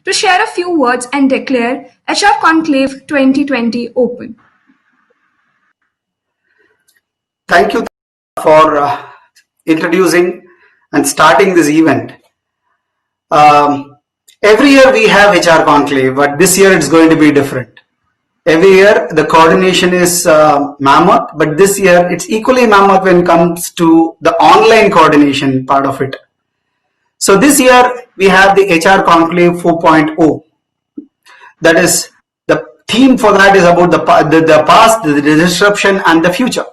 to share a few words and declare HR Conclave 2020 open. Thank you for introducing and starting this event. Every year we have HR Conclave, but this year it's going to be different. Every year the coordination is mammoth, but this year it's equally mammoth when it comes to the online coordination part of it. So this year we have the HR Conclave 4.0. That is, the theme for that is about the past, the disruption and the future.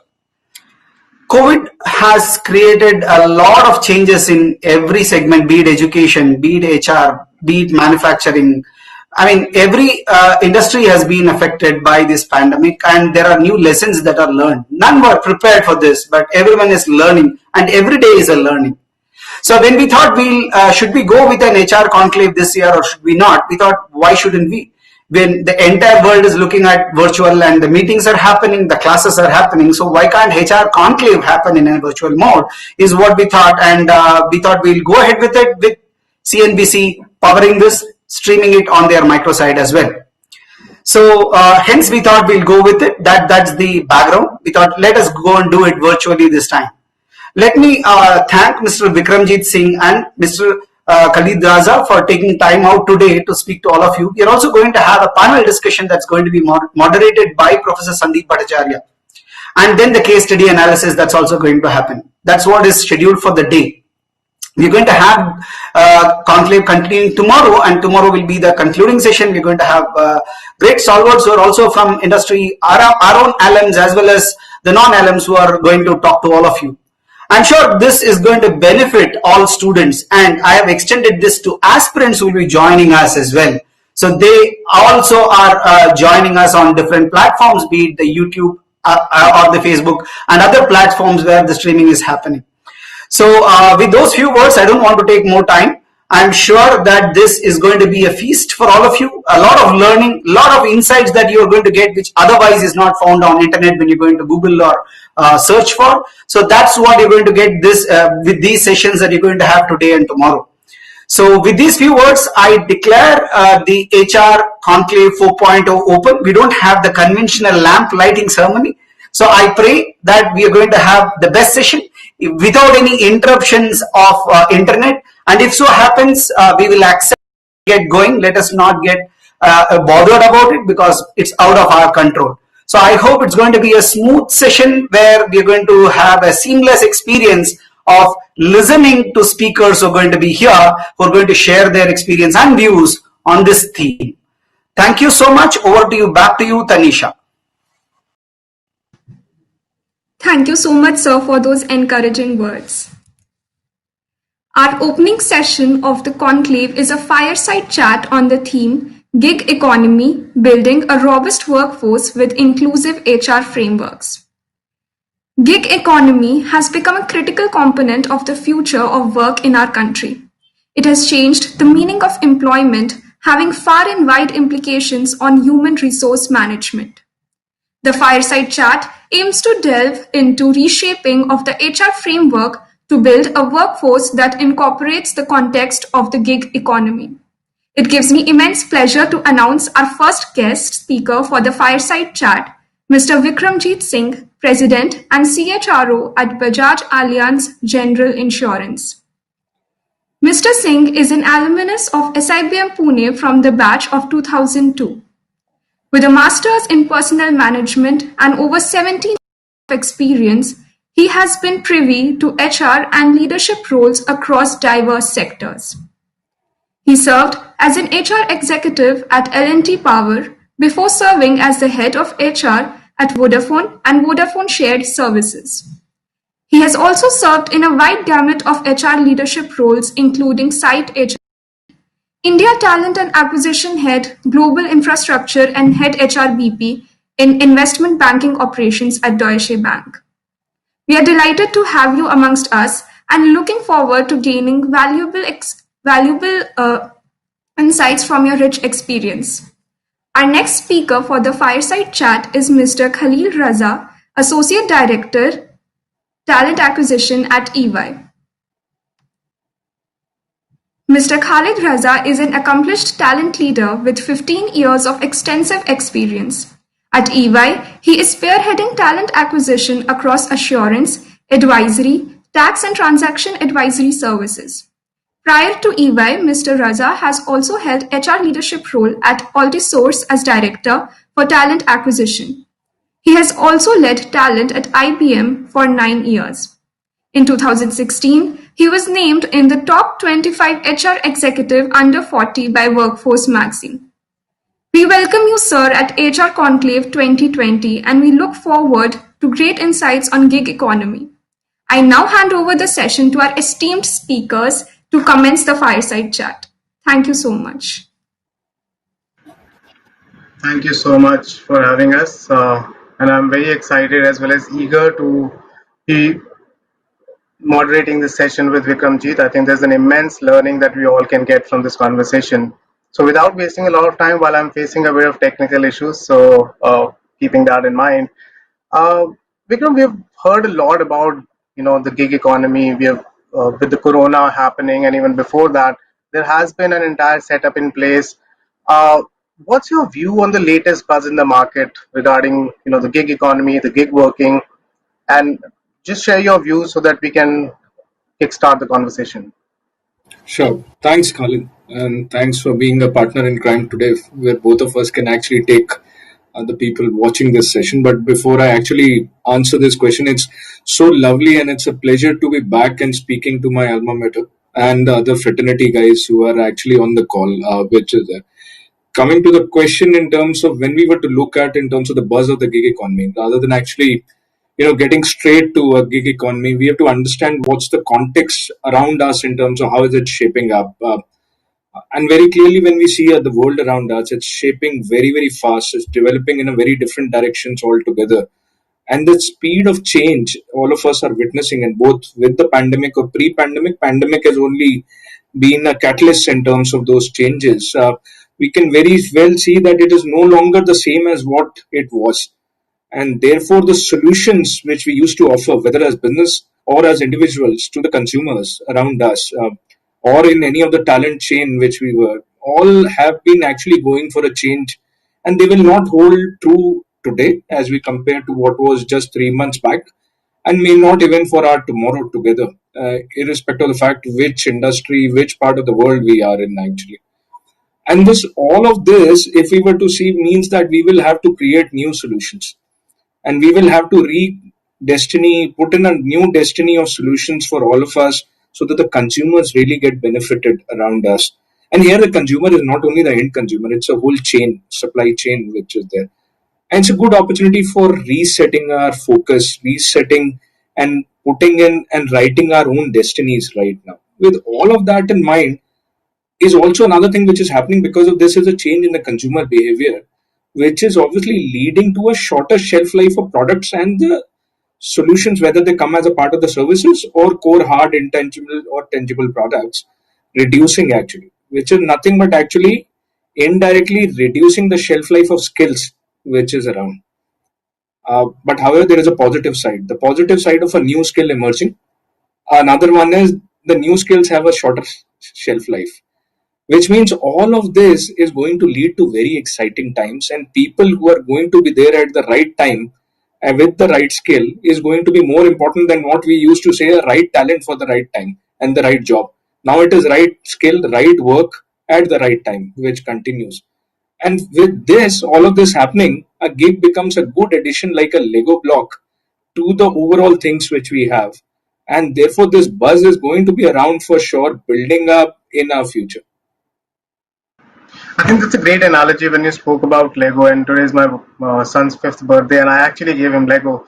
COVID has created a lot of changes in every segment, be it education, be it HR, be it manufacturing. I mean, every industry has been affected by this pandemic, and there are new lessons that are learned. None were prepared for this, but everyone is learning, and every day is a learning. So when we thought should we go with an HR conclave this year or should we not, we thought, why shouldn't we? When the entire world is looking at virtual and the meetings are happening, the classes are happening, so why can't HR conclave happen in a virtual mode is what we thought, and we thought we'll go ahead with it with CNBC powering this, streaming it on their microsite as well. So hence we thought we'll go with it. That's the background. We thought let us go and do it virtually this time. Let me thank Mr. Vikramjeet Singh and Mr. Khalid Raza for taking time out today to speak to all of you. We are also going to have a panel discussion that's going to be moderated by Professor Sandeep Bhattacharya. And then the case study analysis that's also going to happen. That's what is scheduled for the day. We're going to have conclave continuing tomorrow, and tomorrow will be the concluding session. We're going to have great stalwarts who are also from industry, our own alums as well as the non-alums who are going to talk to all of you. I'm sure this is going to benefit all students, and I have extended this to aspirants who will be joining us as well. So they also are joining us on different platforms, be it the YouTube or the Facebook and other platforms where the streaming is happening. So with those few words, I don't want to take more time. I'm sure that this is going to be a feast for all of you, a lot of learning, a lot of insights that you're going to get, which otherwise is not found on internet when you're going to Google or search for. So that's what you're going to get this with these sessions that you're going to have today and tomorrow. So with these few words, I declare the HR Conclave 4.0 open. We don't have the conventional lamp lighting ceremony. So I pray that we are going to have the best session without any interruptions of internet. And if so happens, we will accept, get going. Let us not get bothered about it because it's out of our control. So I hope it's going to be a smooth session where we're going to have a seamless experience of listening to speakers who are going to be here, who are going to share their experience and views on this theme. Thank you so much. Over to you. Back to you, Tanisha. Thank you so much, sir, for those encouraging words. Our opening session of the conclave is a fireside chat on the theme Gig Economy, Building a Robust Workforce with Inclusive HR Frameworks. Gig economy has become a critical component of the future of work in our country. It has changed the meaning of employment, having far and wide implications on human resource management. The fireside chat aims to delve into reshaping of the HR framework to build a workforce that incorporates the context of the gig economy. It gives me immense pleasure to announce our first guest speaker for the fireside chat, Mr. Vikramjeet Singh, President and CHRO at Bajaj Allianz General Insurance. Mr. Singh is an alumnus of SIBM Pune from the batch of 2002. With a master's in personnel management and over 17 years of experience, he has been privy to HR and leadership roles across diverse sectors. He served as an HR executive at L&T Power before serving as the head of HR at Vodafone and Vodafone Shared Services. He has also served in a wide gamut of HR leadership roles including Site HR, India Talent and Acquisition Head, Global Infrastructure and Head HR BP in Investment Banking Operations at Deutsche Bank. We are delighted to have you amongst us and looking forward to gaining valuable insights from your rich experience. Our next speaker for the fireside chat is Mr. Khalid Raza, Associate Director, Talent Acquisition at EY. Mr. Khalid Raza is an accomplished talent leader with 15 years of extensive experience. At EY, he is spearheading talent acquisition across assurance, advisory, tax and transaction advisory services. Prior to EY, Mr. Raza has also held HR leadership role at Altisource as Director for Talent Acquisition. He has also led talent at IBM for 9 years. In 2016, he was named in the top 25 HR executive under 40 by Workforce magazine. We welcome you, sir, at HR Conclave 2020, and we look forward to great insights on gig economy. I now hand over the session to our esteemed speakers to commence the fireside chat. Thank you so much. Thank you so much for having us. And I'm very excited as well as eager to be moderating this session with Vikramjeet. I think there's an immense learning that we all can get from this conversation. So without wasting a lot of time while I'm facing a bit of technical issues, so keeping that in mind, uh, Vikram, we've heard a lot about the gig economy. We have with the corona happening, and even before that, there has been an entire setup in place. Uh, what's your view on the latest buzz in the market regarding the gig economy, the gig working, and just share your views so that we can kickstart the conversation. Sure. Thanks, Khalid. And thanks for being a partner in crime today, where both of us can actually take the people watching this session. But before I actually answer this question, it's so lovely and it's a pleasure to be back and speaking to my alma mater and the other fraternity guys who are actually on the call, which is there. Coming to the question in terms of when we were to look at in terms of the buzz of the gig economy, rather than actually getting straight to a gig economy, we have to understand what's the context around us in terms of how is it shaping up. And very clearly, when we see the world around us, it's shaping very, very fast. It's developing in a very different directions altogether. And the speed of change all of us are witnessing, and both with the pandemic or pre-pandemic, pandemic has only been a catalyst in terms of those changes. We can very well see that it is no longer the same as what it was, and therefore the solutions which we used to offer, whether as business or as individuals to the consumers around us, or in any of the talent chain which we were, all have been actually going for a change, and they will not hold true today as we compare to what was just 3 months back, and may not even for our tomorrow together, irrespective of the fact which industry, which part of the world we are in actually. And this, all of this, if we were to see, means that we will have to create new solutions, and we will have to put in a new destiny of solutions for all of us, so that the consumers really get benefited around us. And here the consumer is not only the end consumer, it's a whole chain, supply chain, which is there. And it's a good opportunity for resetting our focus, resetting and putting in and writing our own destinies right now. With all of that in mind, is also another thing which is happening because of this is a change in the consumer behavior, which is obviously leading to a shorter shelf life of products and the solutions, whether they come as a part of the services or core hard, intangible or tangible products, reducing actually, which is nothing but actually indirectly reducing the shelf life of skills which is around. But however, there is a positive side. The positive side of a new skill emerging. Another one is the new skills have a shorter shelf life, which means all of this is going to lead to very exciting times, and people who are going to be there at the right time and with the right skill is going to be more important than what we used to say, a right talent for the right time and the right job. Now it is right skill, right work at the right time, which continues. And with this, all of this happening, a gig becomes a good addition, like a Lego block to the overall things which we have. And therefore, this buzz is going to be around for sure, building up in our future. I think that's a great analogy when you spoke about Lego, and today is my son's 5th birthday, and I actually gave him Lego.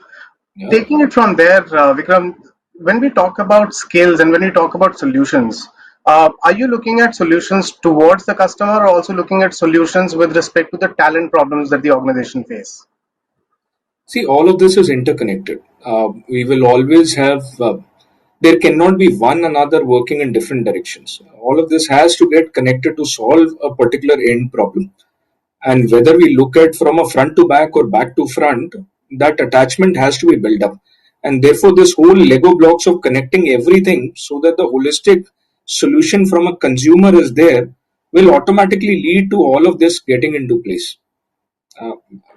Yeah. Taking it from there, Vikram, when we talk about skills and when we talk about solutions, are you looking at solutions towards the customer, or also looking at solutions with respect to the talent problems that the organization face? See, all of this is interconnected. We will always have, there cannot be one another working in different directions. All of this has to get connected to solve a particular end problem. And whether we look at from a front to back or back to front, that attachment has to be built up. And therefore, this whole Lego blocks of connecting everything so that the holistic solution from a consumer is there, will automatically lead to all of this getting into place. Uh,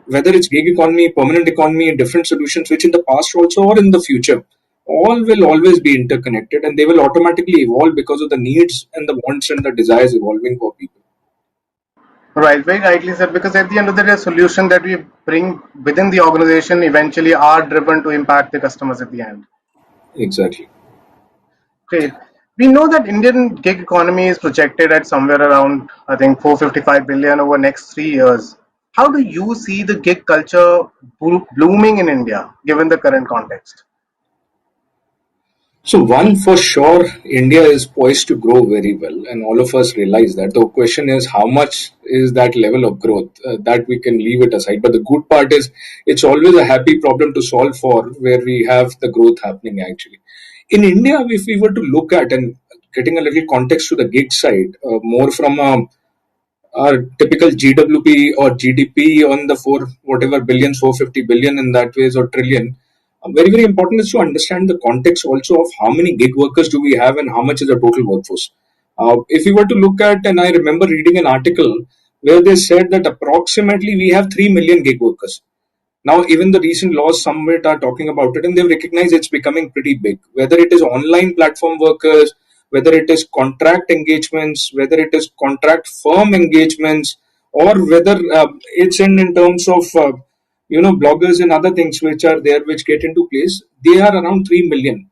Whether it's gig economy, permanent economy, different solutions, which in the past also or in the future, all will always be interconnected and they will automatically evolve because of the needs and the wants and the desires evolving for people. Right, very rightly said, because at the end of the day, solution that we bring within the organization eventually are driven to impact the customers at the end. Exactly. Great. We know that Indian gig economy is projected at somewhere around, I think, 455 billion over next 3 years. How do you see the gig culture blooming in India, given the current context? So one for sure, India is poised to grow very well, and all of us realize that. The question is, how much is that level of growth? That we can leave it aside. But the good part is, it's always a happy problem to solve for, where we have the growth happening actually. In India, if we were to look at and getting a little context to the gig side, more from a our typical GWP or GDP on the four whatever billions, 450 billion in that ways or trillion. Very very important is to understand the context also of how many gig workers do we have and how much is the total workforce. If we were to look at, and I remember reading an article where they said that approximately we have 3 million gig workers. Now, even the recent laws somewhat are talking about it, and they've recognized it's becoming pretty big. Whether it is online platform workers, whether it is contract engagements, whether it is contract firm engagements, or whether it's in terms of bloggers and other things which are there which get into place, they are around 3 million.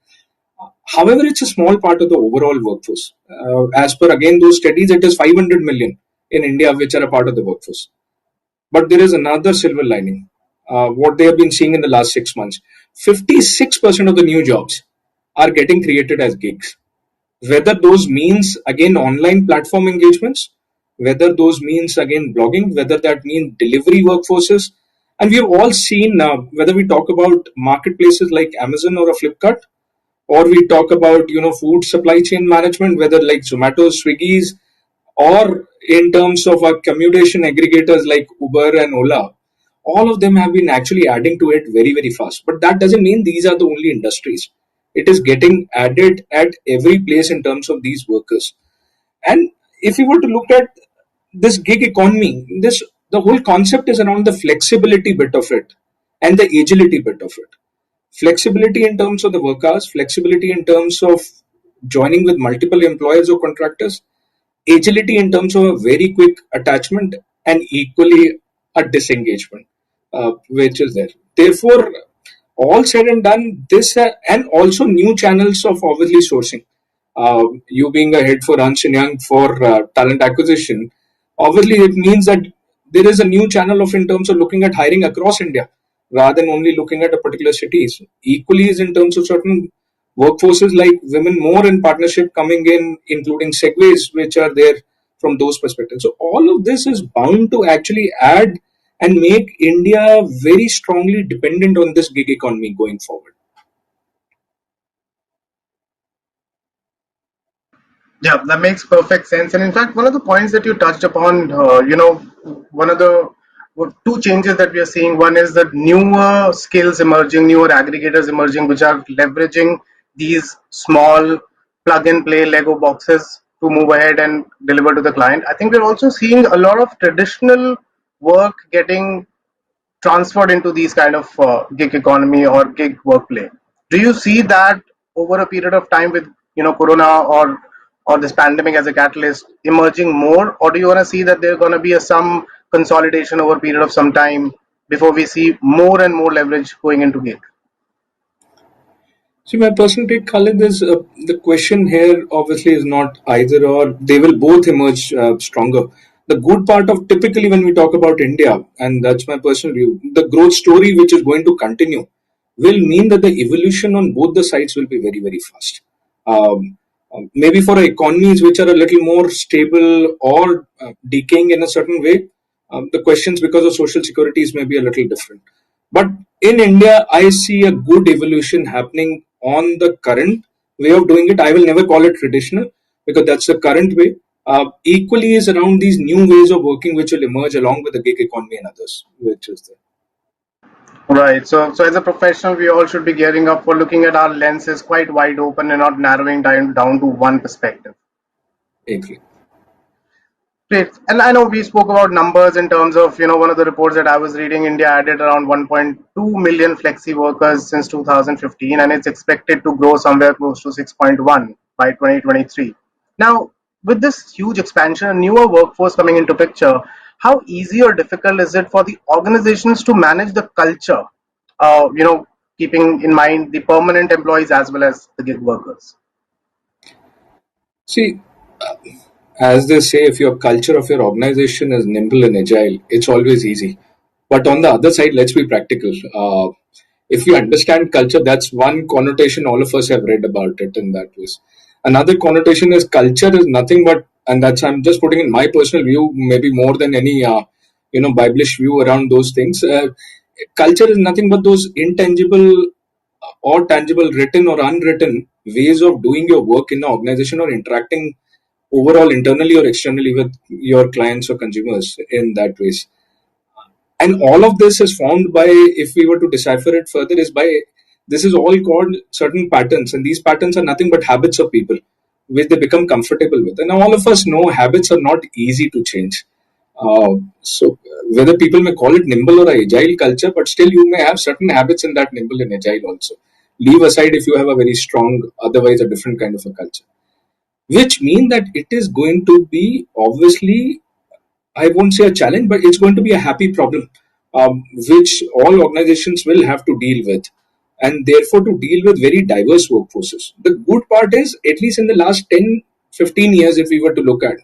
However, it's a small part of the overall workforce. As per again those studies, it is 500 million in India which are a part of the workforce. But there is another silver lining. What they have been seeing in the last 6 months, 56% of the new jobs are getting created as gigs. Whether those means again online platform engagements, whether those means again blogging, whether that means delivery workforces. And we have all seen, whether we talk about marketplaces like Amazon or a Flipkart, or we talk about food supply chain management, whether like Zomato, Swiggy's, or in terms of our commutation aggregators like Uber and Ola, all of them have been actually adding to it very very fast. But that doesn't mean these are the only industries. It is getting added at every place in terms of these workers. And if you were to look at this gig economy, this the whole concept is around the flexibility bit of it and the agility bit of it. Flexibility in terms of the work hours, flexibility in terms of joining with multiple employers or contractors, agility in terms of a very quick attachment, and equally a disengagement, which is there. Therefore, all said and done, this and also new channels of obviously sourcing. You being a head for Ernst Young for talent acquisition, obviously it means that there is a new channel of in terms of looking at hiring across India rather than only looking at a particular cities. Equally is in terms of certain workforces like women more in partnership coming in, including segues which are there from those perspectives. So all of this is bound to actually add and make India very strongly dependent on this gig economy going forward. Yeah, that makes perfect sense. And in fact, one of the points that you touched upon, one of the two changes that we are seeing, one is that newer skills emerging, newer aggregators emerging, which are leveraging these small plug and play Lego boxes to move ahead and deliver to the client. I think we're also seeing a lot of traditional work getting transferred into these kind of gig economy or gig workplace. Do you see that over a period of time with Corona or this pandemic as a catalyst emerging more, or do you want to see that there's going to be some consolidation over a period of some time before we see more and more leverage going into gig? See, my personal take, Khalid, is the question here obviously is not either or. They will both emerge stronger. The good part of typically when we talk about India, and that's my personal view, the growth story which is going to continue will mean that the evolution on both the sides will be very, very fast. Maybe for economies which are a little more stable or decaying in a certain way, the questions because of social securities may be a little different. But in India, I see a good evolution happening on the current way of doing it. I will never call it traditional because that's the current way. Equally is around these new ways of working which will emerge along with the gig economy and others, which is there. Right. So as a professional, we all should be gearing up for looking at our lenses quite wide open and not narrowing down to one perspective. Agree. Great. And I know we spoke about numbers in terms of, one of the reports that I was reading, India added around 1.2 million flexi workers since 2015, and it's expected to grow somewhere close to 6.1 by 2023. Now, with this huge expansion, a newer workforce coming into picture, how easy or difficult is it for the organizations to manage the culture, keeping in mind the permanent employees as well as the gig workers? See, as they say, if your culture of your organization is nimble and agile, it's always easy. But on the other side, let's be practical. If you understand culture, that's one connotation all of us have read about it in that way. Another connotation is culture is nothing but, and that's I'm just putting in my personal view, maybe more than any Biblish view around those things. Culture is nothing but those intangible or tangible, written or unwritten ways of doing your work in an organization or interacting overall internally or externally with your clients or consumers in that ways. And all of this is formed by, if we were to decipher it further, is by, this is all called certain patterns, and these patterns are nothing but habits of people which they become comfortable with. And all of us know habits are not easy to change. So whether people may call it nimble or agile culture, but still you may have certain habits in that nimble and agile also. Leave aside if you have a very strong, otherwise a different kind of a culture, which mean that it is going to be, obviously, I won't say a challenge, but it's going to be a happy problem, which all organizations will have to deal with, and therefore to deal with very diverse workforces. The good part is, at least in the last 10, 15 years, if we were to look at,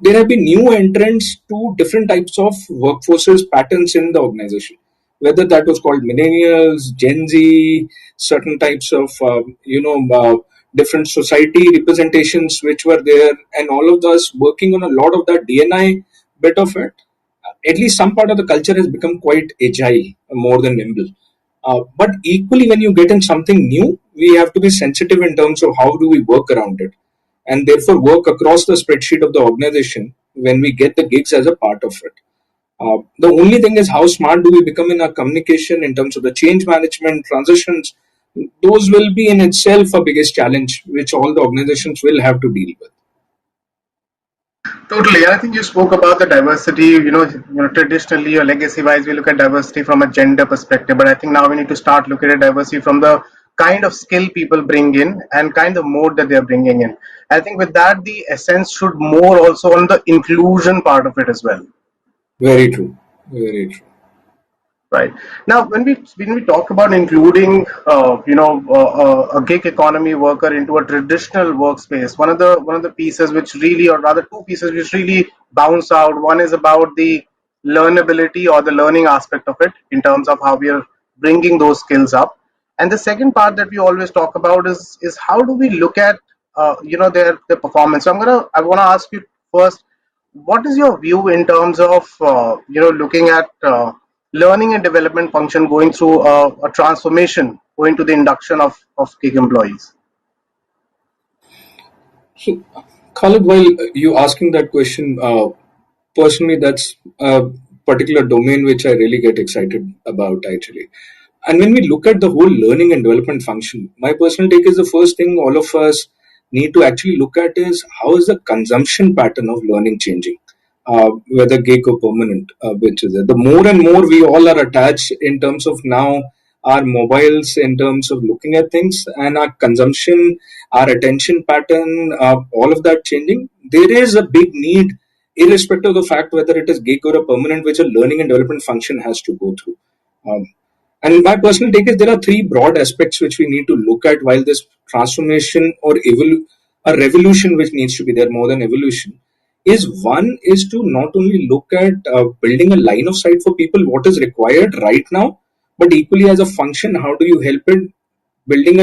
there have been new entrants to different types of workforces patterns in the organization, whether that was called millennials, Gen Z, certain types of different society representations which were there, and all of us working on a lot of that DNI bit of it. At least some part of the culture has become quite agile, more than nimble. But equally, when you get in something new, we have to be sensitive in terms of how do we work around it, and therefore work across the spreadsheet of the organization when we get the gigs as a part of it. The only thing is, how smart do we become in our communication in terms of the change management, transitions? Those will be in itself a biggest challenge, which all the organizations will have to deal with. Totally. I think you spoke about the diversity. Traditionally or legacy-wise, we look at diversity from a gender perspective, but I think now we need to start looking at diversity from the kind of skill people bring in and kind of mode that they're bringing in. I think with that, the essence should more also on the inclusion part of it as well. Very true. Very true. Right. Now, when we talk about including, a gig economy worker into a traditional workspace, one of the pieces which really, or rather two pieces which really bounce out. One is about the learnability or the learning aspect of it in terms of how we are bringing those skills up, and the second part that we always talk about is how do we look at, their performance. So I want to ask you first, what is your view in terms of looking at learning and development function going through a transformation going to the induction of gig employees? So, Khalid, while you asking that question, personally, that's a particular domain which I really get excited about, actually. And when we look at the whole learning and development function, my personal take is the first thing all of us need to actually look at is how is the consumption pattern of learning changing, whether gig or permanent, which is it. The more and more we all are attached in terms of now our mobiles, in terms of looking at things, and our consumption, our attention pattern, all of that changing, there is a big need, irrespective of the fact whether it is gig or a permanent, which a learning and development function has to go through. Um, and my personal take is there are three broad aspects which we need to look at while this transformation or a revolution which needs to be there more than evolution is. One is to not only look at building a line of sight for people what is required right now, but equally as a function, how do you help in building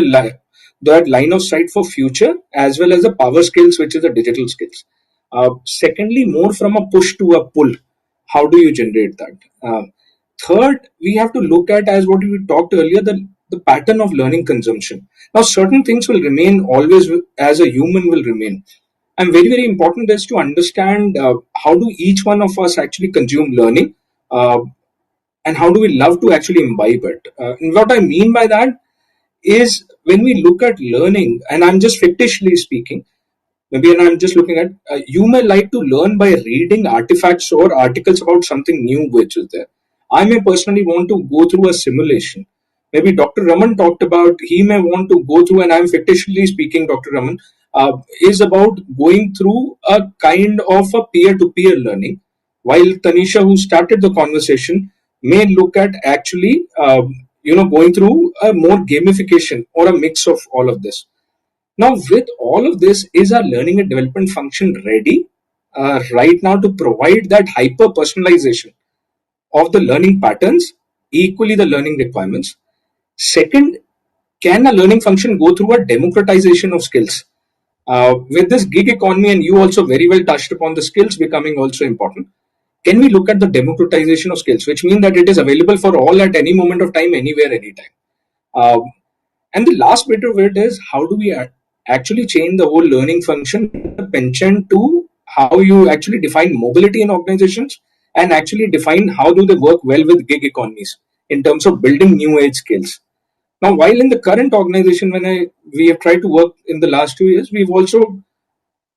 that line of sight for future as well as the power skills, which is the digital skills. Secondly, more from a push to a pull, how do you generate that? Third, we have to look at, as what we talked earlier, the pattern of learning consumption. Now, certain things will remain always as a human will remain. And very, very important is to understand how do each one of us actually consume learning, and how do we love to actually imbibe it. And what I mean by that is when we look at learning, and I'm just fictitiously speaking, maybe, and I'm just looking at, you may like to learn by reading artifacts or articles about something new which is there. I may personally want to go through a simulation. Maybe Dr. Raman talked about, he may want to go through, and I'm fictitiously speaking, Dr. Raman, is about going through a kind of a peer-to-peer learning, while Tanisha, who started the conversation, may look at actually, going through a more gamification or a mix of all of this. Now, with all of this, is our learning and development function ready right now to provide that hyper personalization of the learning patterns, equally the learning requirements? Second, can a learning function go through a democratization of skills? With this gig economy, and you also very well touched upon the skills becoming also important, can we look at the democratization of skills, which means that it is available for all at any moment of time, anywhere, anytime? Uh, and the last bit of it is, how do we actually change the whole learning function, penchant to how you actually define mobility in organizations, and actually define how do they work well with gig economies in terms of building new age skills. Now, while in the current organization, we have tried to work in the last 2 years, we've also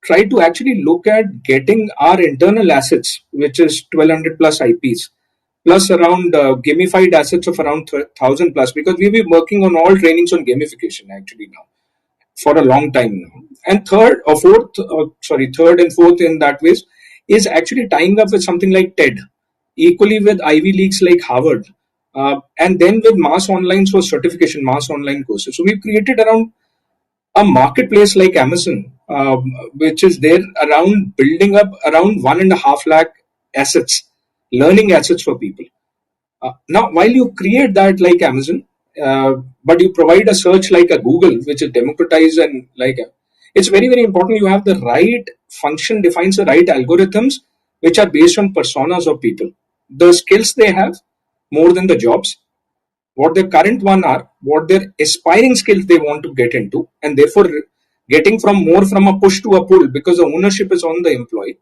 tried to actually look at getting our internal assets, which is 1200 plus IPs, plus around gamified assets of around 1000 plus, because we've been working on all trainings on gamification actually now for a long time now. And third and fourth in that ways is actually tying up with something like TED, equally with Ivy Leagues like Harvard, and then with mass online for certification, mass online courses. So we've created around a marketplace like Amazon, which is there around building up around 1.5 lakh assets, learning assets for people. Now, while you create that like Amazon, but you provide a search like a Google, which is democratized, and it's very, very important you have the right function, defines the right algorithms, which are based on personas of people, the skills they have more than the jobs, what their current one are, what their aspiring skills they want to get into, and therefore getting from more from a push to a pull because the ownership is on the employee,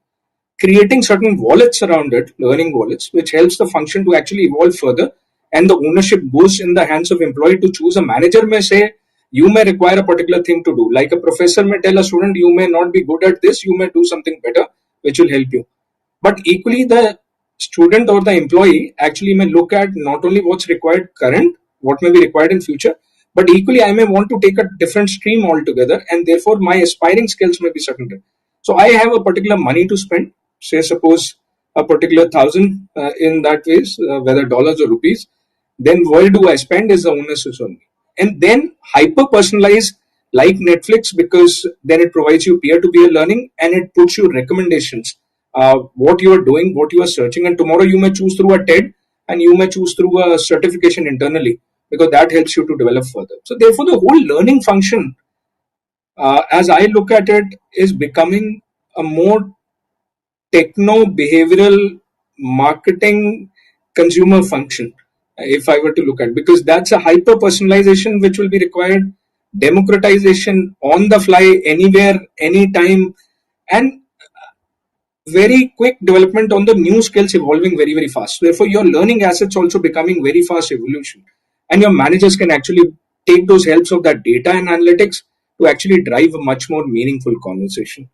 creating certain wallets around it, learning wallets, which helps the function to actually evolve further, and the ownership goes in the hands of employee to choose. A manager may say, you may require a particular thing to do. Like a professor may tell a student, you may not be good at this, you may do something better, which will help you. But equally, the student or the employee actually may look at not only what's required current, what may be required in future, but equally I may want to take a different stream altogether, and therefore my aspiring skills may be certain. So I have a particular money to spend, say suppose a particular thousand in that ways, whether dollars or rupees, then where do I spend is the onus is on me. And then hyper personalize like Netflix, because then it provides you peer-to-peer learning and it puts you recommendations, what you are doing, what you are searching, and tomorrow you may choose through a TED and you may choose through a certification internally, because that helps you to develop further. So therefore the whole learning function, as I look at it, is becoming a more techno behavioral marketing consumer function, if I were to look at, because that's a hyper personalization which will be required, democratization on the fly, anywhere, anytime, and very quick development on the new skills evolving very, very fast. Therefore, your learning assets also becoming very fast evolution, and your managers can actually take those helps of that data and analytics to actually drive a much more meaningful conversation.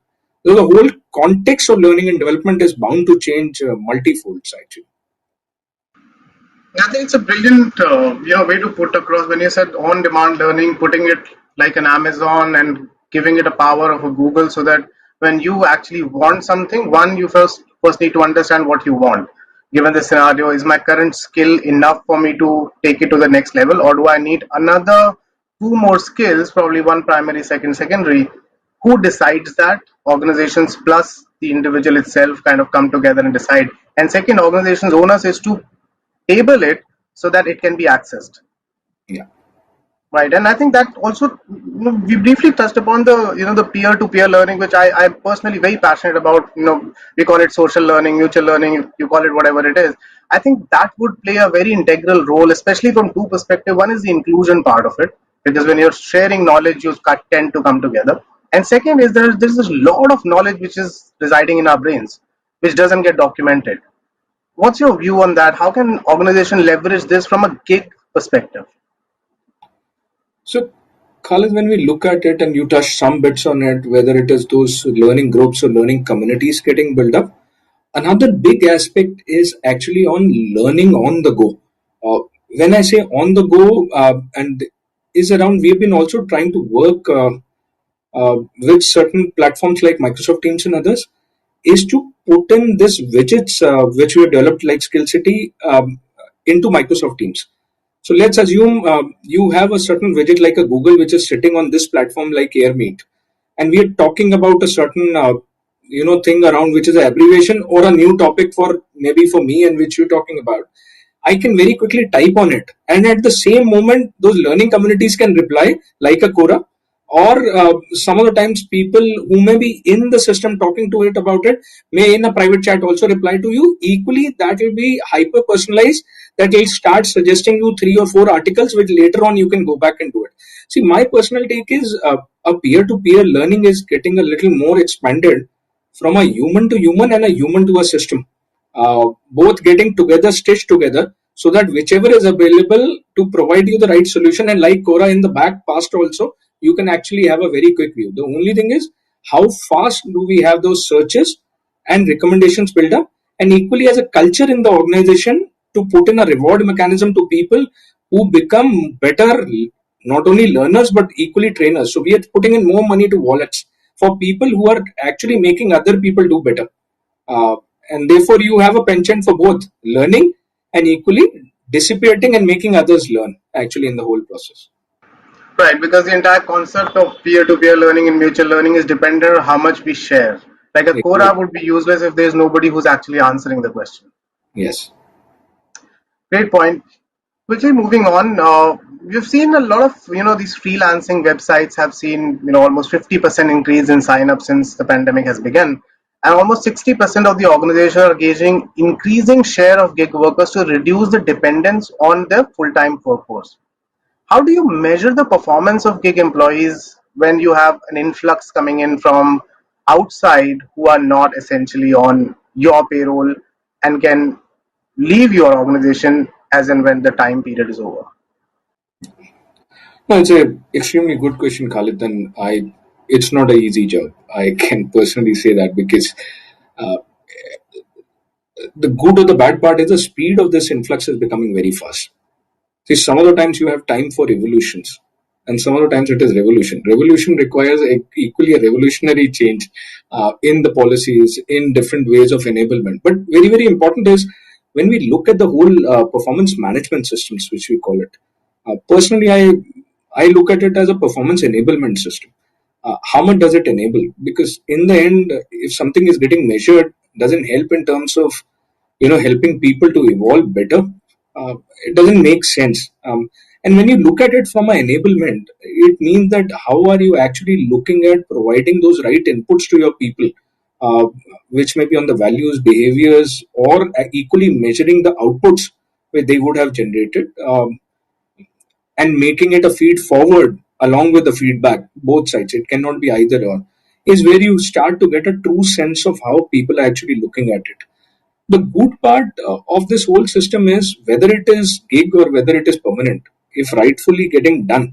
So the whole context of learning and development is bound to change multifolds actually. I think it's a brilliant way to put across when you said on-demand learning, putting it like an Amazon and giving it a power of a Google, so that when you actually want something, one, you first need to understand what you want. Given the scenario, is my current skill enough for me to take it to the next level, or do I need another two more skills, probably one primary, second secondary? Who decides that? Organizations plus the individual itself kind of come together and decide. And second, organizations' onus is to table it so that it can be accessed. Yeah. Right, and I think that also, we briefly touched upon the peer-to-peer learning, which I'm personally very passionate about. We call it social learning, mutual learning, you call it whatever it is. I think that would play a very integral role, especially from two perspectives. One is the inclusion part of it, because when you're sharing knowledge, you tend to come together. And second is there's a lot of knowledge which is residing in our brains, which doesn't get documented. What's your view on that? How can organization leverage this from a gig perspective? So Khalid, when we look at it and you touch some bits on it, whether it is those learning groups or learning communities getting built up, another big aspect is actually on learning on the go. When I say on the go, and is around, we've been also trying to work with certain platforms like Microsoft Teams and others, is to put in this widgets which we have developed like Skill City into Microsoft Teams. So let's assume you have a certain widget like a Google which is sitting on this platform like AirMeet, and we are talking about a certain thing around which is an abbreviation or a new topic for maybe for me and which you're talking about. I can very quickly type on it, and at the same moment, those learning communities can reply like a Quora, or some of the times people who may be in the system talking to it about it may in a private chat also reply to you. Equally, that will be hyper personalized. That will start suggesting you 3 or 4 articles, which later on you can go back and do it. See, my personal take is a peer-to-peer learning is getting a little more expanded from a human to human and a human to a system, both getting together, stitched together, so that whichever is available to provide you the right solution. And like Cora in the back past also, you can actually have a very quick view. The only thing is how fast do we have those searches and recommendations built up, and equally as a culture in the organization to put in a reward mechanism to people who become better, not only learners but equally trainers. So we are putting in more money to wallets for people who are actually making other people do better. Uh, and therefore, you have a penchant for both learning and equally dissipating and making others learn actually in the whole process. Right, because the entire concept of peer-to-peer learning and mutual learning is dependent on how much we share. Like a Quora would be useless if there's nobody who's actually answering the question. Yes. Great point. Quickly moving on, we've seen a lot of these freelancing websites have seen almost 50% increase in sign-up since the pandemic has begun, and almost 60% of the organization are engaging increasing share of gig workers to reduce the dependence on their full-time workforce. How do you measure the performance of gig employees when you have an influx coming in from outside who are not essentially on your payroll and can leave your organization as and when the time period is over? No, it's a extremely good question, Khalid, and it's not an easy job. I can personally say that because uh, the good or the bad part is the speed of this influx is becoming very fast. See, some of the times you have time for revolutions, and some of the times it is revolution. Revolution requires equally a revolutionary change in the policies, in different ways of enablement. But very, very important is when we look at the whole performance management systems, which we call it. Personally, I look at it as a performance enablement system. How much does it enable? Because in the end, if something is getting measured, doesn't help in terms of helping people to evolve better. It doesn't make sense. And when you look at it from an enablement, it means that how are you actually looking at providing those right inputs to your people, uh, which may be on the values, behaviors, or equally measuring the outputs which they would have generated. And making it a feed forward along with the feedback, both sides, it cannot be either or, is where you start to get a true sense of how people are actually looking at it. The good part of this whole system is whether it is gig or whether it is permanent, if rightfully getting done,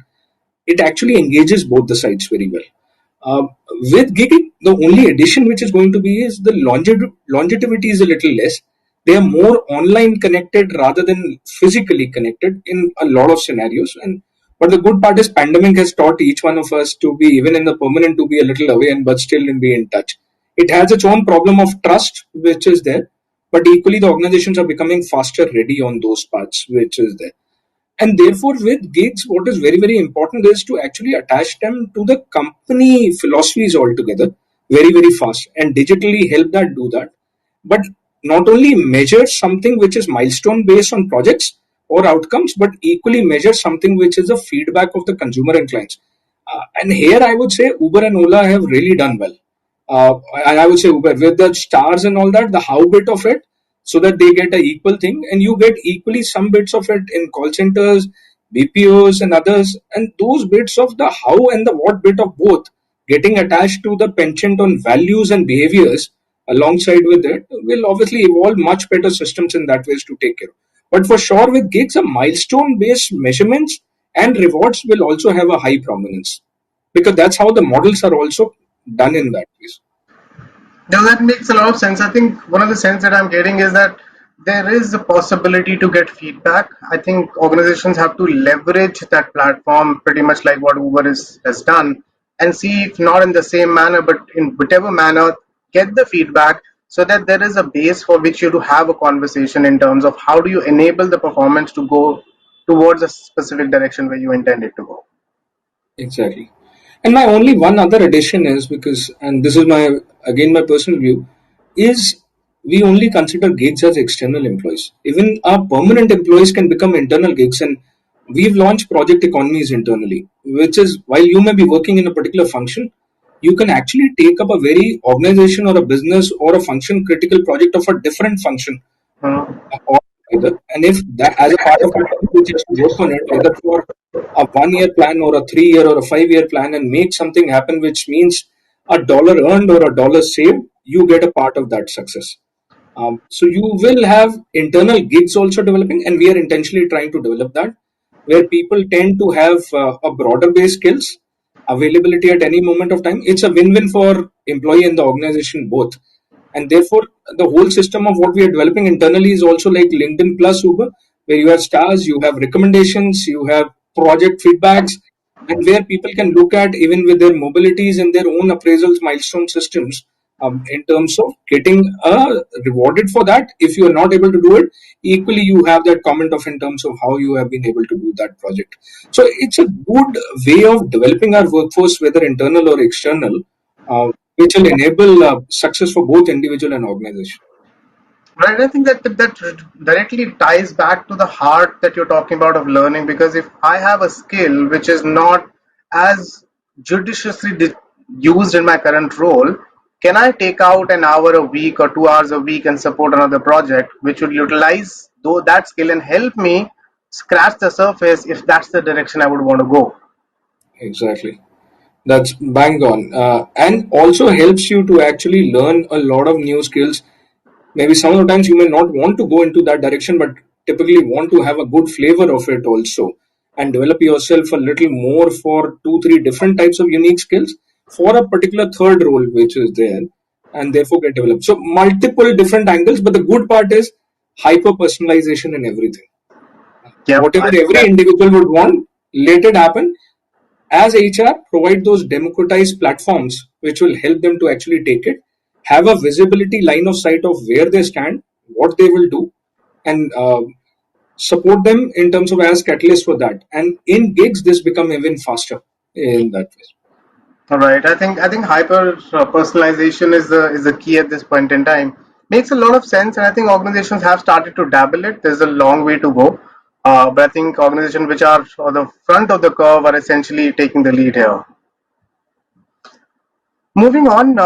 it actually engages both the sides very well. With gigging, the only addition which is going to be is the longevity is a little less. They are more online connected rather than physically connected in a lot of scenarios. And but the good part is pandemic has taught each one of us to be even in the permanent to be a little away and but still be in touch. It has its own problem of trust which is there, but equally the organizations are becoming faster ready on those parts which is there. And therefore with gigs what is very very important is to actually attach them to the company philosophies altogether very very fast and digitally help that do that, but not only measure something which is milestone based on projects or outcomes, but equally measure something which is a feedback of the consumer and clients. And here I would say Uber and Ola have really done well. I would say Uber with the stars and all that, the how bit of it, so that they get a equal thing, and you get equally some bits of it in call centers, BPOs, and others, and those bits of the how and the what bit of both getting attached to the penchant on values and behaviors alongside with it will obviously evolve much better systems in that ways to take care of. But for sure, with gigs, a milestone based measurements and rewards will also have a high prominence, because that's how the models are also done in that case. Now that makes a lot of sense. I think one of the sense that I'm getting is that there is a possibility to get feedback. I think organizations have to leverage that platform pretty much like what has done, and see if not in the same manner, but in whatever manner, get the feedback so that there is a base for which you to have a conversation in terms of how do you enable the performance to go towards a specific direction where you intend it to go. Exactly. And my only one other addition is, because, and this is my, again, my personal view, is we only consider gigs as external employees. Even our permanent employees can become internal gigs, and we've launched project economies internally, which is while you may be working in a particular function, you can actually take up a very organization or a business or a function critical project of a different function altogether. And if that, as a part of your team, which is to work on it, either for a 1 year plan or a 3 year or a 5 year plan, and make something happen, which means a dollar earned or a dollar saved, you get a part of that success. So you will have internal gigs also developing, and we are intentionally trying to develop that, where people tend to have a broader base skills availability at any moment of time. It's a win-win for employee and the organization both, and therefore the whole system of what we are developing internally is also like LinkedIn plus Uber, where you have stars, you have recommendations, you have project feedbacks, and where people can look at even with their mobilities and their own appraisals milestone systems, in terms of getting rewarded for that. If you are not able to do it, equally you have that comment of in terms of how you have been able to do that project. So it's a good way of developing our workforce, whether internal or external, which will enable success for both individual and organization. Right, I think that directly ties back to the heart that you're talking about of learning. Because if I have a skill which is not as judiciously used in my current role, can I take out an hour a week or 2 hours a week and support another project which would utilize though that skill and help me scratch the surface if that's the direction I would want to go? Exactly. That's bang on. And also helps you to actually learn a lot of new skills. Maybe some of the times you may not want to go into that direction, but typically want to have a good flavor of it also, and develop yourself a little more for 2 3 different types of unique skills for a particular third role which is there, and therefore get developed. So multiple different angles, but the good part is hyper personalization in everything. Yep, Whatever I think every that. individual would want, let it happen. As HR, provide those democratized platforms which will help them to actually take it, have a visibility line of sight of where they stand, what they will do, and support them in terms of as catalyst for that. And in gigs, this become even faster in that way. All right. I think hyper personalization is the key at this point in time. Makes a lot of sense, and I think organizations have started to dabble it. There's a long way to go, but I think organizations which are on the front of the curve are essentially taking the lead here. Moving on,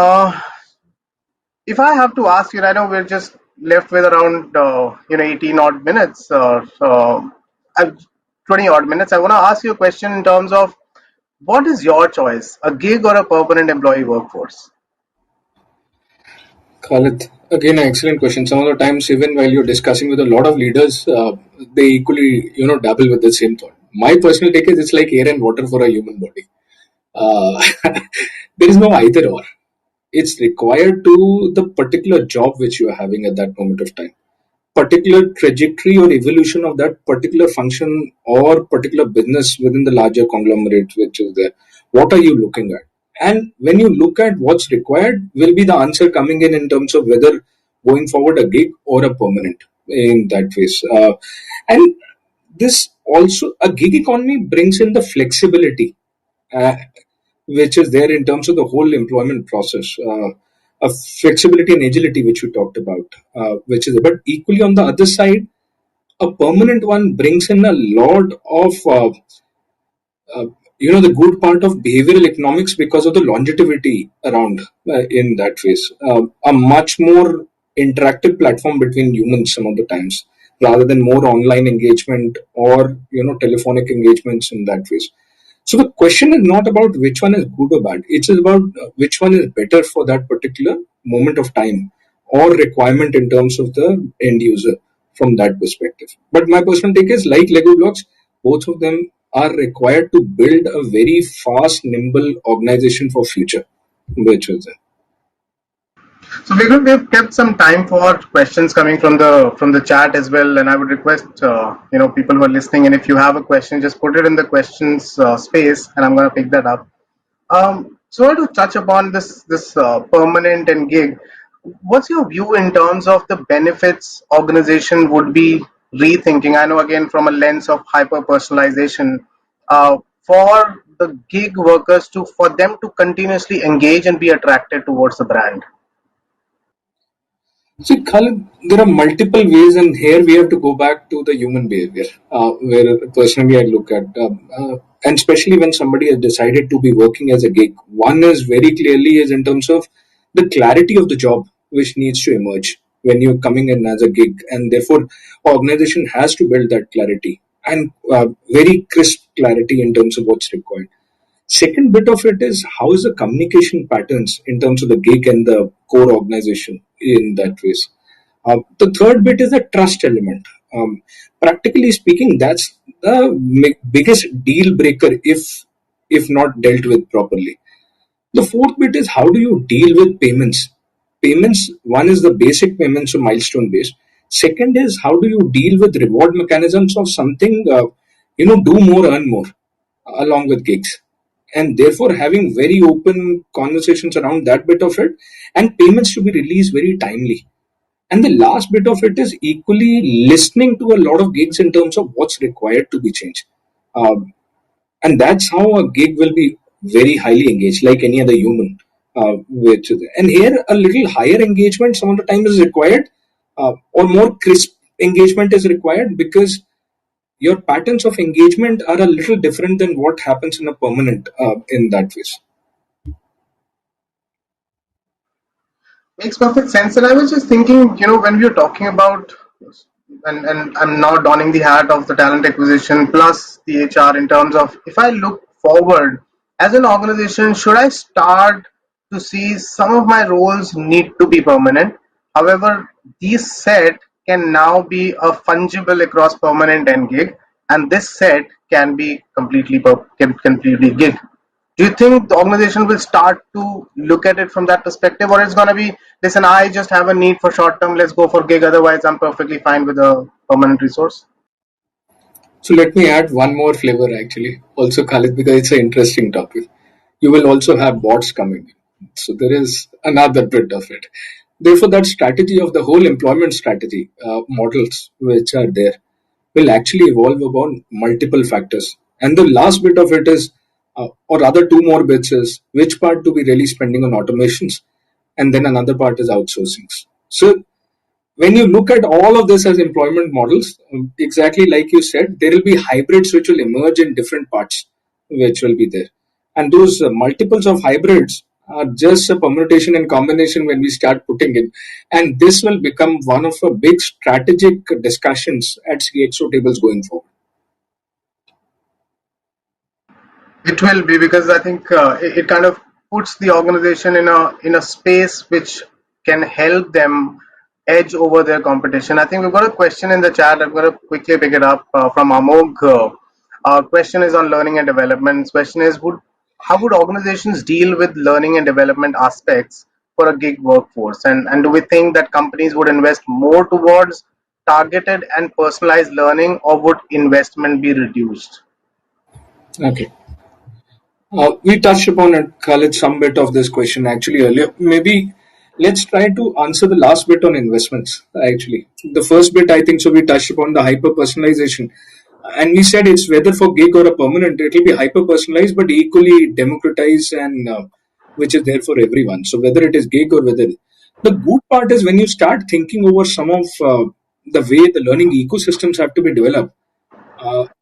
if I have to ask you, I know we're just left with around 18 odd minutes, 20 odd minutes. I want to ask you a question in terms of what is your choice, a gig or a permanent employee workforce? Khalid, again, an excellent question. Some of the times, even while you're discussing with a lot of leaders, they equally, dabble with the same thought. My personal take is it's like air and water for a human body. Uh, there is no either or. It's required to the particular job which you are having at that moment of time, particular trajectory or evolution of that particular function or particular business within the larger conglomerate which is there. What are you looking at? And when you look at what's required, will be the answer coming in terms of whether going forward a gig or a permanent in that phase. And this also, a gig economy brings in the flexibility, uh, which is there in terms of the whole employment process. A flexibility and agility, which we talked about, which is, but equally on the other side, a permanent one brings in a lot of uh, the good part of behavioral economics because of the longevity around in that phase. A much more interactive platform between humans some of the times, rather than more online engagement or telephonic engagements in that phase. So the question is not about which one is good or bad. It's about which one is better for that particular moment of time or requirement in terms of the end user from that perspective. But my personal take is like Lego blocks, both of them are required to build a very fast, nimble organization for future, which is there. So we've kept some time for questions coming from the chat as well, and I would request people who are listening, and if you have a question, just put it in the questions space, and I'm going to pick that up. So I want to touch upon this permanent and gig. What's your view in terms of the benefits organization would be rethinking? I know again from a lens of hyper personalization, for the gig workers for them to continuously engage and be attracted towards the brand. See, Khalid, there are multiple ways, and here we have to go back to the human behavior, where personally I look at, and especially when somebody has decided to be working as a gig. One is very clearly is in terms of the clarity of the job, which needs to emerge when you're coming in as a gig, and therefore, organization has to build that clarity and very crisp clarity in terms of what's required. Second bit of it is how is the communication patterns in terms of the gig and the core organization in that ways. The third bit is the trust element. Practically speaking, that's the biggest deal breaker if not dealt with properly. The fourth bit is how do you deal with payments? Payments, one is the basic payments, so milestone based. Second is how do you deal with reward mechanisms of something, do more, earn more, along with gigs. And therefore, having very open conversations around that bit of it, and payments to be released very timely. And the last bit of it is equally listening to a lot of gigs in terms of what's required to be changed. Um, and that's how a gig will be very highly engaged, like any other human. And here, a little higher engagement some of the time is required, or more crisp engagement is required because your patterns of engagement are a little different than what happens in a permanent in that ways. Makes perfect sense. And I was just thinking, when we are talking about, and I'm now donning the hat of the talent acquisition plus the HR in terms of if I look forward as an organization, should I start to see some of my roles need to be permanent? However, these set can now be a fungible across permanent and gig, and this set can be completely gig. Do you think the organization will start to look at it from that perspective, or it's going to be, listen, I just have a need for short term, let's go for gig, otherwise I'm perfectly fine with a permanent resource? So let me add one more flavor actually, also Khalid, because it's an interesting topic. You will also have bots coming in. So there is another bit of it. Therefore, that strategy of the whole employment strategy models which are there will actually evolve upon multiple factors. And the last bit of it is, or rather two more bits is which part to be really spending on automations, and then another part is outsourcing. So when you look at all of this as employment models, exactly like you said, there will be hybrids which will emerge in different parts, which will be there. And those multiples of hybrids are just a permutation and combination when we start putting in. And this will become one of a big strategic discussions at CXO tables going forward. It will be, because I think it kind of puts the organization in a space which can help them edge over their competition. I think we've got a question in the chat. I'm going to quickly pick it up from Amog. Question is on learning and development. Question is, how would organizations deal with learning and development aspects for a gig workforce? And do we think that companies would invest more towards targeted and personalized learning, or would investment be reduced? Okay. We touched upon it, Khalid, some bit of this question actually earlier. Maybe let's try to answer the last bit on investments. Actually, the first bit I think so. We touched upon the hyper personalization, and we said it's whether for gig or a permanent, it will be hyper personalized but equally democratized and which is there for everyone. So whether it is gig or whether the good part is when you start thinking over some of the way the learning ecosystems have to be developed,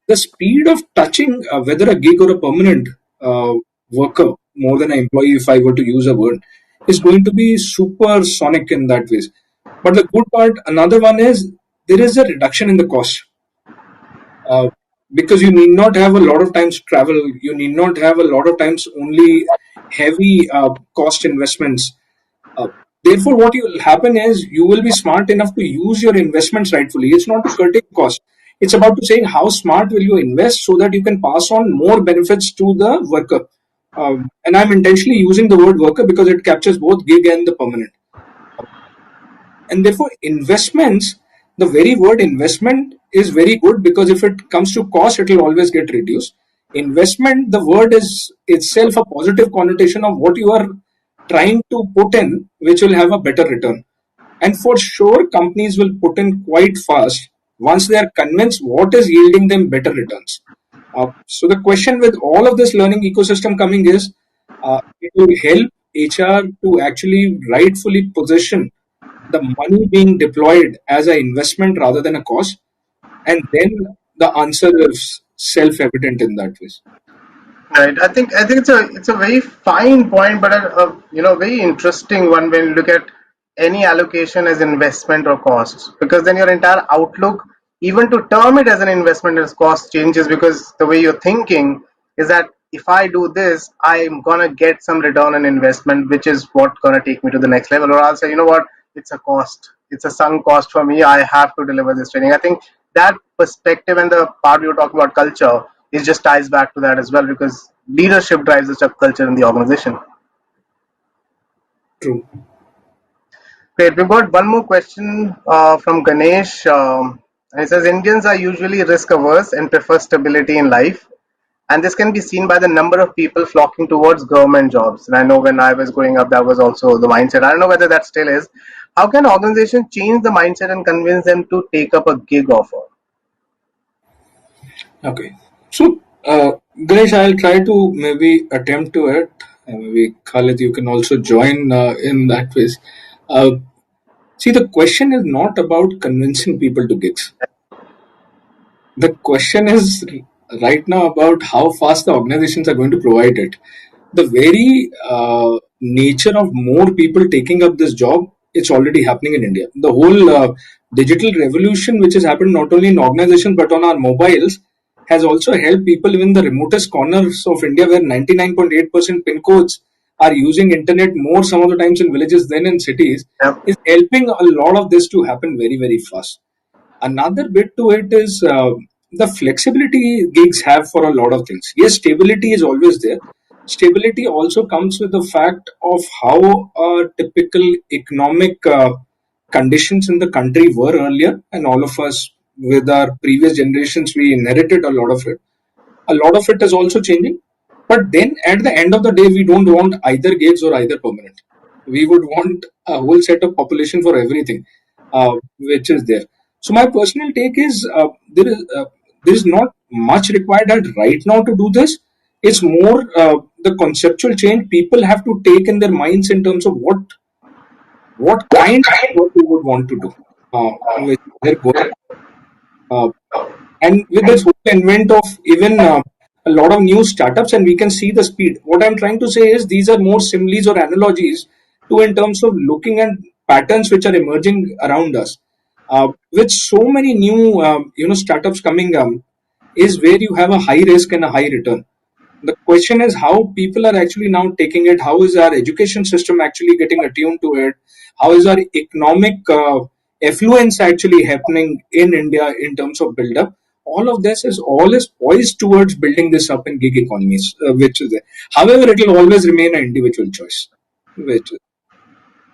the speed of touching whether a gig or a permanent worker more than an employee, if I were to use a word, is going to be super sonic in that ways. But the good part, another one is there is a reduction in the cost, uh, because you need not have a lot of times travel, you need not have a lot of times only heavy cost investments. uh, Therefore, what will happen is you will be smart enough to use your investments rightfully. It's not to curtail cost. It's about to saying how smart will you invest so that you can pass on more benefits to the worker. And I'm intentionally using the word worker because it captures both gig and the permanent. And therefore, investments, the very word investment is very good because if it comes to cost, it will always get reduced. Investment, the word is itself a positive connotation of what you are trying to put in, which will have a better return. And for sure, companies will put in quite fast once they are convinced what is yielding them better returns. So the question with all of this learning ecosystem coming is, it will help HR to actually rightfully position the money being deployed as an investment rather than a cost, and then the answer is self-evident in that way. Right. I think it's a very fine point, but a very interesting one when you look at any allocation as investment or costs, because then your entire outlook, even to term it as an investment as cost, changes, because the way you're thinking is that if I do this, I'm gonna get some return on investment, which is what gonna take me to the next level. Or I'll say, you know what, it's a cost, it's a sunk cost for me. I have to deliver this training. I think that perspective and the part you were talking about culture, it just ties back to that as well, because leadership drives the culture in the organization. True. Great. We've got one more question from Ganesh. And it says Indians are usually risk averse and prefer stability in life. And this can be seen by the number of people flocking towards government jobs. And I know when I was growing up, that was also the mindset. I don't know whether that still is. How can organization change the mindset and convince them to take up a gig offer? Okay. So, Ganesh, I'll try to maybe attempt to it. Maybe Khalid, you can also join in that way. Uh, See, the question is not about convincing people to gigs. The question is right now about how fast the organizations are going to provide it. The very nature of more people taking up this job, it's already happening in India. The whole digital revolution, which has happened not only in organizations but on our mobiles, has also helped people in the remotest corners of India, where 99.8% pin codes are using internet more some of the times in villages than in cities, Yep. is helping a lot of this to happen very, very fast. Another bit to it is the flexibility gigs have for a lot of things. Yes, stability is always there. Stability also comes with the fact of how typical economic conditions in the country were earlier, and all of us with our previous generations we inherited a lot of it. A lot of it is also changing, but then at the end of the day we don't want either gigs or either permanent. We would want a whole set of population for everything, which is there. So my personal take is, there is not much required at right now to do this. It's more the conceptual change people have to take in their minds in terms of what kind of work they would want to do, with their goal. Uh, and with this whole invent of even a lot of new startups, and we can see the speed. What I'm trying to say is these are more similes or analogies to in terms of looking at patterns which are emerging around us. With so many new startups coming is where you have a high risk and a high return. The question is how people are actually now taking it. How is our education system actually getting attuned to it? How is our economic affluence actually happening in India in terms of build up? All is poised towards building this up in gig economies, which is there. However, it will always remain an individual choice, which is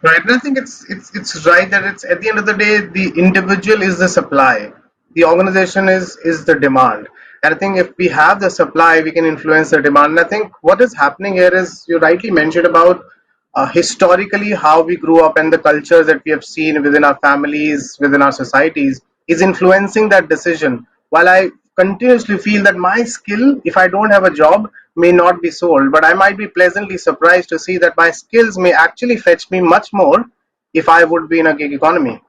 Right, and I think it's right that it's at the end of the day the individual is the supply, the organization is the demand, and I think if we have the supply, we can influence the demand. And I think what is happening here is you rightly mentioned about historically how we grew up and the cultures that we have seen within our families, within our societies, is influencing that decision. While I continuously feel that my skill, if I don't have a job, may not be sold, but I might be pleasantly surprised to see that my skills may actually fetch me much more if I would be in a gig economy.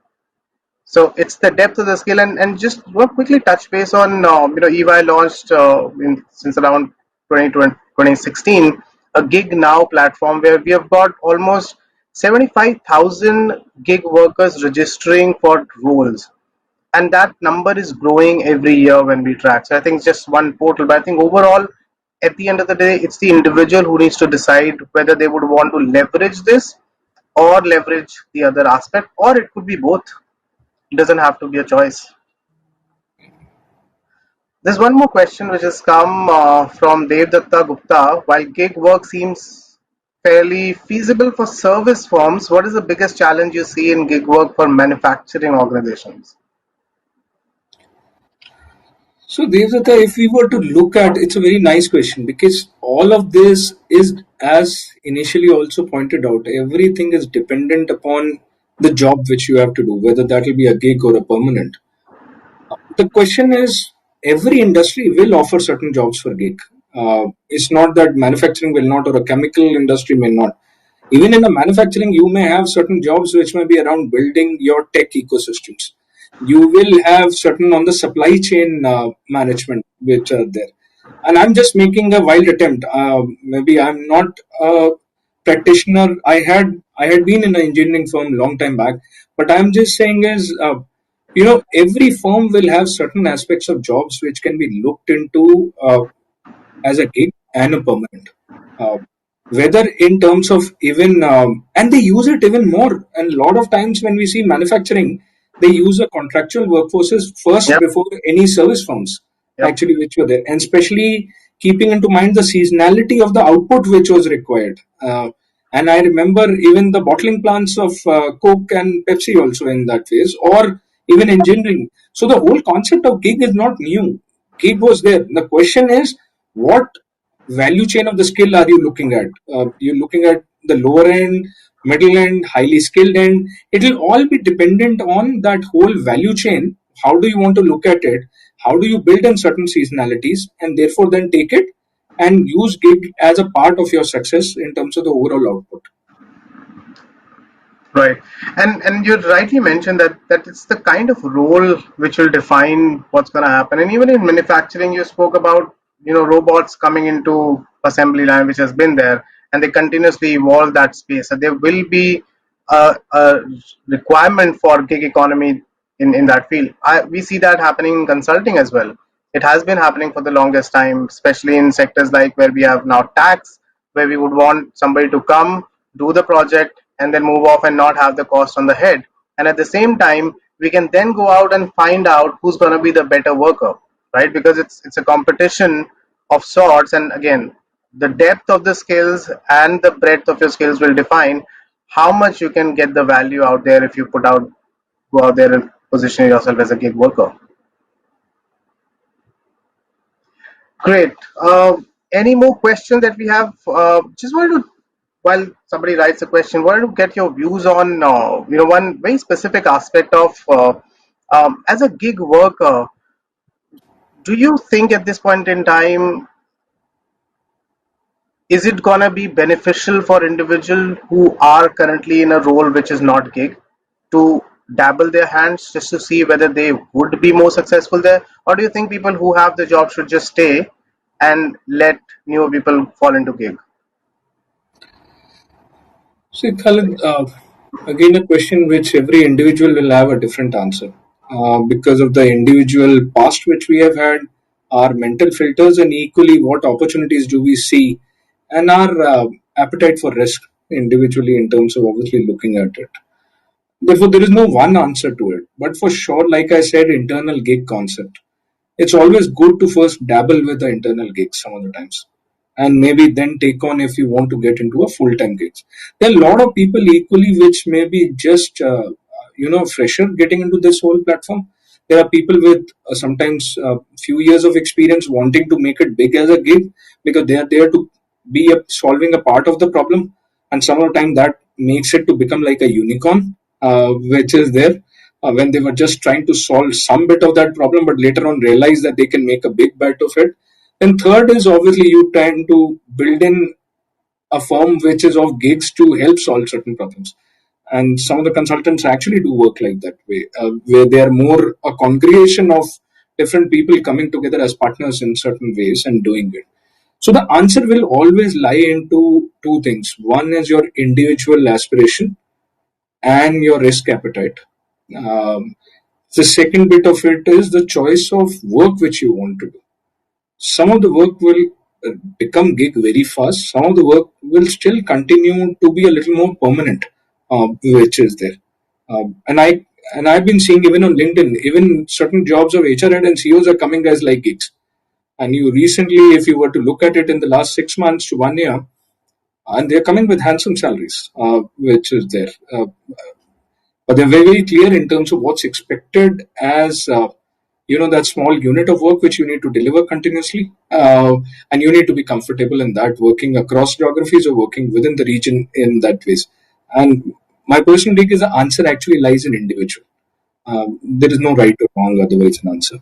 So it's the depth of the skill, and just want quickly touch base on EY launched since around 2016 a gig now platform where we have got almost 75,000 gig workers registering for roles, and that number is growing every year when we track. So I think it's just one portal, but I think overall at the end of the day it's the individual who needs to decide whether they would want to leverage this or leverage the other aspect, or it could be both. It doesn't have to be a choice. There's one more question which has come from Devdatta Gupta. While gig work seems fairly feasible for service firms, what is the biggest challenge you see in gig work for manufacturing organizations? So, Devdata, if we were to look at, it's a very nice question because all of this is, as initially also pointed out, everything is dependent upon the job which you have to do, whether that will be a gig or a permanent. The question is, every industry will offer certain jobs for gig. It's not that manufacturing will not or a chemical industry may not. Even in the manufacturing, you may have certain jobs which may be around building your tech ecosystems. You will have certain on the supply chain management which are there. And I'm just making a wild attempt. Maybe I'm not a practitioner. I had been in an engineering firm long time back, but I'm just saying is every firm will have certain aspects of jobs which can be looked into as a gig and a permanent. Uh, Whether in terms of even, and they use it even more. And a lot of times when we see manufacturing, they use a contractual workforces first Yep. before any service firms Yep. actually which were there. And especially keeping into mind the seasonality of the output which was required. And I remember even the bottling plants of Coke and Pepsi also in that phase, or even engineering. So the whole concept of gig is not new. Gig was there. The question is, what value chain of the skill are you looking at? You're looking at the lower end, middle end, highly skilled end. It will all be dependent on that whole value chain. How do you want to look at it? How do you build in certain seasonalities and therefore then take it and use gig as a part of your success in terms of the overall output? Right, and you rightly mentioned that it's the kind of role which will define what's going to happen. And even in manufacturing, you spoke about robots coming into assembly line, which has been there, and they continuously evolve that space. So there will be a requirement for gig economy in that field. We see that happening in consulting as well. It has been happening for the longest time, especially in sectors like where we have now tax, where we would want somebody to come, do the project, and then move off and not have the cost on the head. And at the same time, we can then go out and find out who's going to be the better worker, right? Because it's a competition of sorts. And again, the depth of the skills and the breadth of your skills will define how much you can get the value out there if you go out there and position yourself as a gig worker. Great. Any more questions that we have? Just wanted to, while somebody writes a question, wanted to get your views on, one very specific aspect of, as a gig worker, do you think at this point in time, is it going to be beneficial for individuals who are currently in a role which is not gig to dabble their hands just to see whether they would be more successful there? Or do you think people who have the job should just stay and let newer people fall into gig? See, Khalid, again, a question which every individual will have a different answer because of the individual past which we have had, our mental filters, and equally what opportunities do we see, and our appetite for risk individually in terms of obviously looking at it. Therefore, there is no one answer to it. But for sure, like I said, internal gig concept. It's always good to first dabble with the internal gigs some of the times, and maybe then take on if you want to get into a full-time gigs. There are a lot of people equally which may be just fresher getting into this whole platform. There are people with sometimes few years of experience wanting to make it big as a gig because they are there to be solving a part of the problem, and some of the time that makes it to become like a unicorn, which is there when they were just trying to solve some bit of that problem, but later on realize that they can make a big bet of it. Then third is obviously you trying to build in a firm which is of gigs to help solve certain problems. And some of the consultants actually do work like that way, where they are more a congregation of different people coming together as partners in certain ways and doing it. So the answer will always lie into two things. One is your individual aspiration and your risk appetite. Um, the second bit of it is the choice of work which you want to do. Some of the work will become gig very fast. Some of the work will still continue to be a little more permanent, which is there. And I've been seeing even on LinkedIn, even certain jobs of HR head and CEOs are coming as like gigs. And you recently, if you were to look at it in the last 6 months to 1 year, and they're coming with handsome salaries, which is there. But they're very, very clear in terms of what's expected as that small unit of work which you need to deliver continuously, and you need to be comfortable in that, working across geographies or working within the region in that ways. And my personal take is the answer actually lies in individual. There is no right or wrong, otherwise an answer.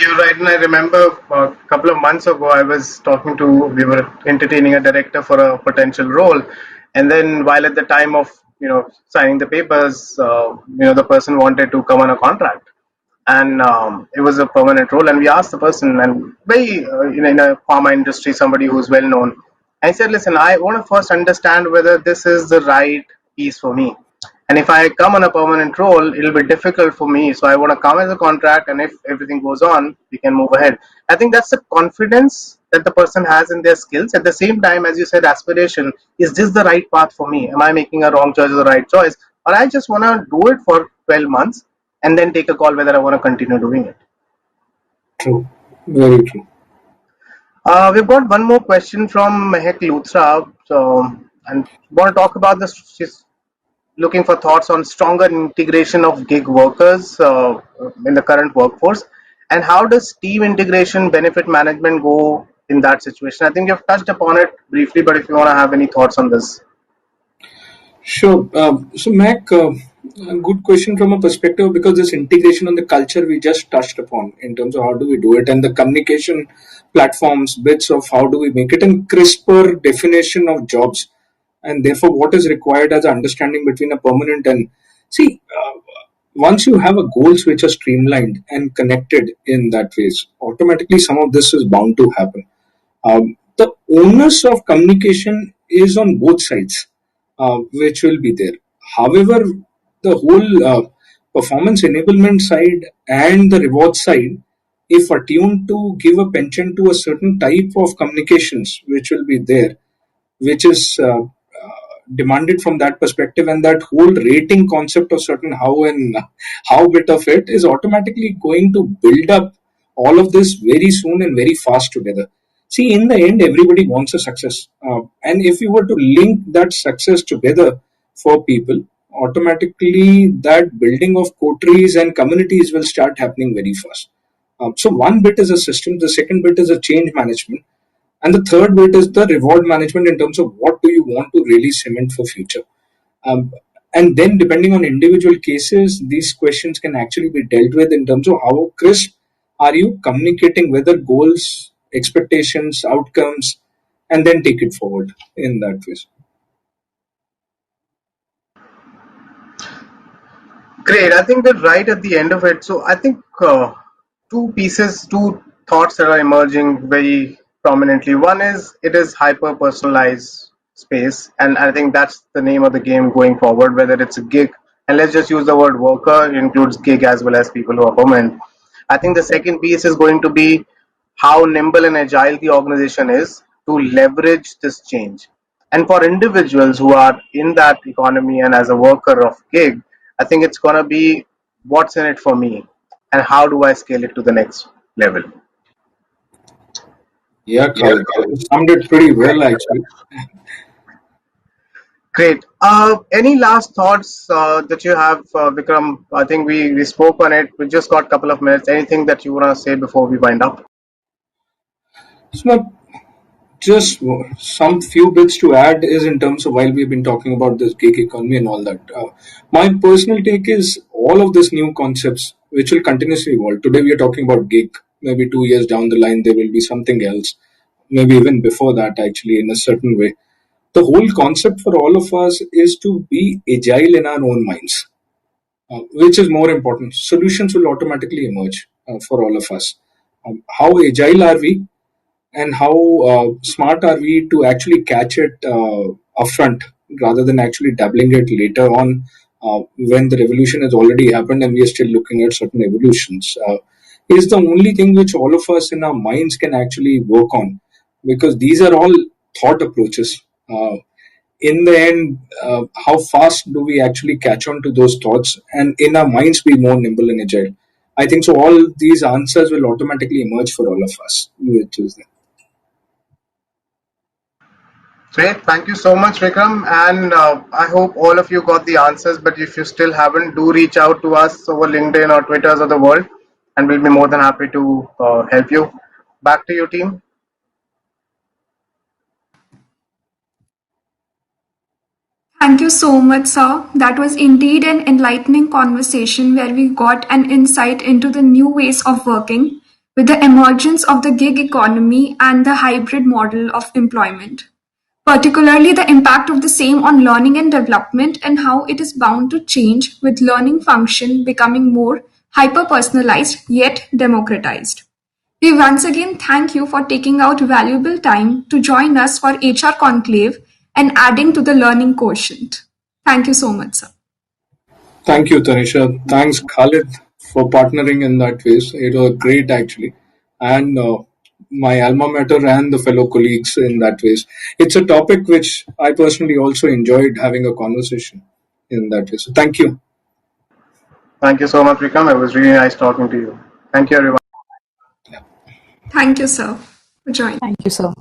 You're right, and I remember a couple of months ago, we were entertaining a director for a potential role, and then while at the time of signing the papers, the person wanted to come on a contract, and it was a permanent role, and we asked the person, and very in a pharma industry, somebody who's well known, I said, listen, I want to first understand whether this is the right piece for me. And if I come on a permanent role, it'll be difficult for me. So I want to come as a contract, and if everything goes on, we can move ahead. I think that's the confidence that the person has in their skills. At the same time, as you said, aspiration, is this the right path for me? Am I making a wrong choice or the right choice? Or I just want to do it for 12 months and then take a call whether I want to continue doing it. True. Very true. We've got one more question from Mehak Luthra. And want to talk about this. She's looking for thoughts on stronger integration of gig workers in the current workforce, and how does team integration benefit management go in that situation? I think you've touched upon it briefly, but if you want to have any thoughts on this. Sure. So, Mac, a good question from a perspective, because this integration on the culture we just touched upon in terms of how do we do it, and the communication platforms, bits of how do we make it, and crisper definition of jobs, and therefore what is required as an understanding between a permanent and see. Once you have a goals which are streamlined and connected in that ways, automatically some of this is bound to happen. The onus of communication is on both sides, which will be there. However, the whole performance enablement side and the reward side, if attuned to give a penchant to a certain type of communications, which will be there, which is demanded from that perspective, and that whole rating concept of certain how and how bit of it is automatically going to build up all of this very soon and very fast together. See, in the end, everybody wants a success, and if you were to link that success together for people, automatically that building of coteries and communities will start happening very fast. So one bit is a system, the second bit is a change management, and the third bit is the reward management in terms of what do you want to really cement for future. Um, and then depending on individual cases, these questions can actually be dealt with in terms of how crisp are you communicating, whether goals, expectations, outcomes, and then take it forward in that way. Great. I think we're right at the end of it. So I think two thoughts that are emerging very prominently. One is it is hyper personalized space, and I think that's the name of the game going forward. Whether it's a gig, and let's just use the word worker, it includes gig as well as people who are permanent. I think the second piece is going to be how nimble and agile the organization is to leverage this change. And for individuals who are in that economy and as a worker of gig, I think it's going to be what's in it for me and how do I scale it to the next level. Yeah, Khalid, you sounded pretty well actually. Great. Any last thoughts that you have, Vikram? I think we spoke on it. We just got a couple of minutes. Anything that you want to say before we wind up? So just some few bits to add is in terms of while we've been talking about this gig economy and all that. My personal take is all of these new concepts which will continuously evolve. Today we are talking about gig. Maybe 2 years down the line there will be something else. Maybe even before that, actually, in a certain way. The whole concept for all of us is to be agile in our own minds, which is more important. Solutions will automatically emerge for all of us. How agile are we? And how smart are we to actually catch it upfront rather than actually dabbling it later on when the revolution has already happened and we are still looking at certain evolutions, is the only thing which all of us in our minds can actually work on, because these are all thought approaches. In the end, how fast do we actually catch on to those thoughts and in our minds be more nimble and agile? I think so. All these answers will automatically emerge for all of us, which is there. Great. Thank you so much, Vikram. And I hope all of you got the answers. But if you still haven't, do reach out to us over LinkedIn or Twitters of the world, and we'll be more than happy to help you. Back to you, team. Thank you so much, sir. That was indeed an enlightening conversation where we got an insight into the new ways of working with the emergence of the gig economy and the hybrid model of employment, particularly the impact of the same on learning and development and how it is bound to change with learning function becoming more hyper-personalized yet democratized. We once again thank you for taking out valuable time to join us for HR Conclave and adding to the learning quotient. Thank you so much, sir. Thank you, Tanisha. Thanks, Khalid, for partnering in that ways. It was great, actually. And my alma mater and the fellow colleagues in that ways. It's a topic which I personally also enjoyed having a conversation in that way. So thank you. Thank you so much, Vikram. It was really nice talking to you. Thank you, everyone. Thank you, sir, for joining. Thank you, sir.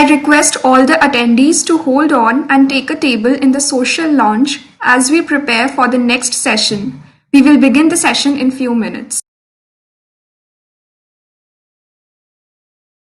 I request all the attendees to hold on and take a table in the social lounge as we prepare for the next session. We will begin the session in few minutes.